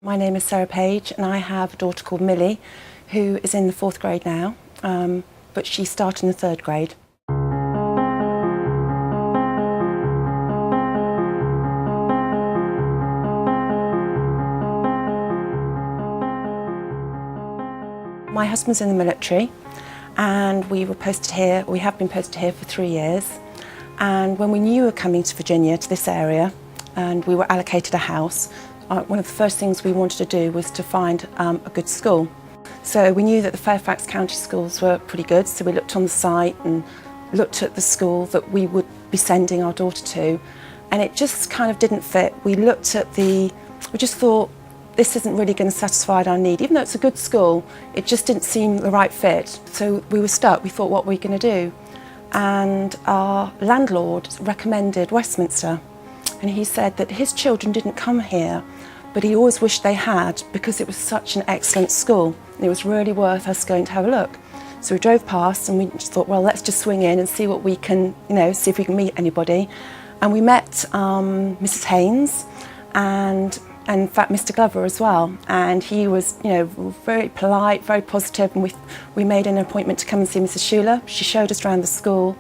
My name is Sarah Page and I have a daughter called Millie who is in the 4th grade now, but she started in the 3rd grade. My husband's in the military and we have been posted here for 3 years, and when we knew we were coming to Virginia, to this area, and we were allocated a house, one of the first things we wanted to do was to find a good school. So we knew that the Fairfax County schools were pretty good, so we looked on the site and looked at the school that we would be sending our daughter to, and it just kind of didn't fit. We just thought, this isn't really going to satisfy our need. Even though it's a good school, it just didn't seem the right fit. So we were stuck. We thought, what were we going to do? And our landlord recommended Westminster. And he said that his children didn't come here, but he always wished they had, because it was such an excellent school. And it was really worth us going to have a look. So we drove past and we just thought, well, let's just swing in and see what we can, see if we can meet anybody. And we met Mrs. Haynes and in fact Mr. Glover as well. And he was, very polite, very positive, and we made an appointment to come and see Mrs. Schuler. She showed us around the school,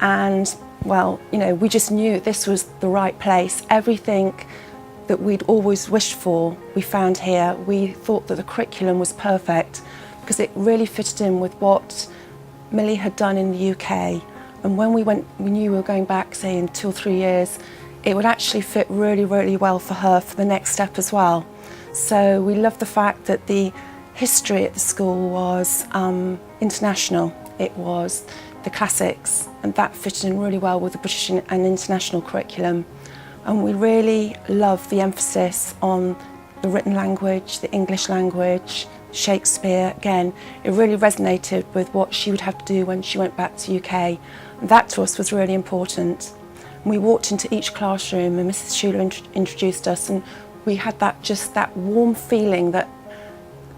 and well, we just knew this was the right place. Everything that we'd always wished for, we found here. We thought that the curriculum was perfect because it really fitted in with what Millie had done in the UK. And when we went, we knew we were going back, say, in 2 or 3 years, it would actually fit really, really well for her for the next step as well. So we loved the fact that the history at the school was international. It was the classics, and that fitted in really well with the British and international curriculum. And we really love the emphasis on the written language, the English language, Shakespeare. Again, it really resonated with what she would have to do when she went back to UK. And that to us was really important. And we walked into each classroom and Mrs. Schuler introduced us, and we had that warm feeling that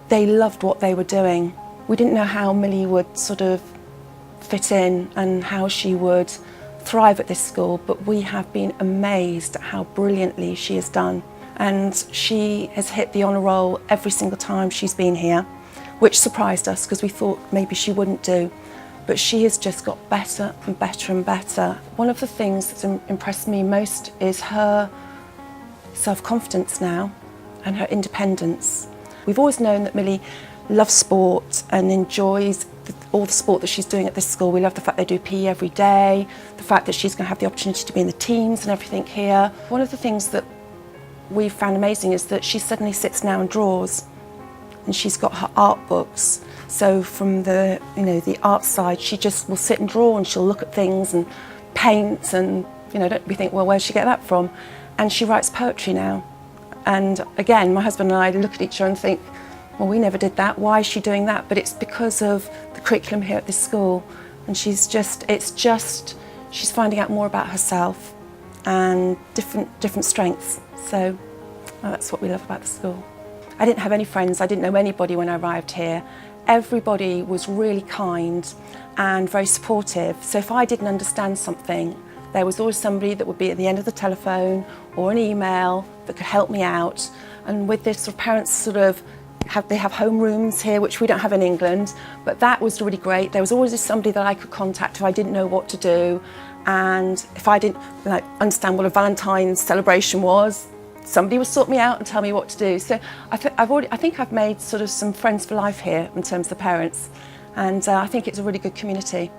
they loved what they were doing. We didn't know how Millie would sort of fit in and how she would thrive at this school, but we have been amazed at how brilliantly she has done. And she has hit the honour roll every single time she's been here, which surprised us because we thought maybe she wouldn't do. But she has just got better and better and better. One of the things that's impressed me most is her self-confidence now and her independence. We've always known that Millie loves sport and enjoys all the sport that she's doing at this school. We love the fact they do PE every day, the fact that she's going to have the opportunity to be in the teams and everything here. One of the things that we've found amazing is that she suddenly sits now and draws, and she's got her art books. So from the art side, she just will sit and draw, and she'll look at things and paint, and we think, well, where'd she get that from? And she writes poetry now. And again, my husband and I look at each other and think, well, we never did that. Why is she doing that? But it's because of the curriculum here at this school. And she's finding out more about herself and different strengths. So that's what we love about the school. I didn't have any friends. I didn't know anybody when I arrived here. Everybody was really kind and very supportive. So if I didn't understand something, there was always somebody that would be at the end of the telephone or an email that could help me out. And with this, parents they have home rooms here, which we don't have in England, but that was really great. There was always somebody that I could contact if I didn't know what to do, and if I didn't understand what a Valentine's celebration was, somebody would sort me out and tell me what to do. So I think I've made some friends for life here in terms of the parents, and I think it's a really good community.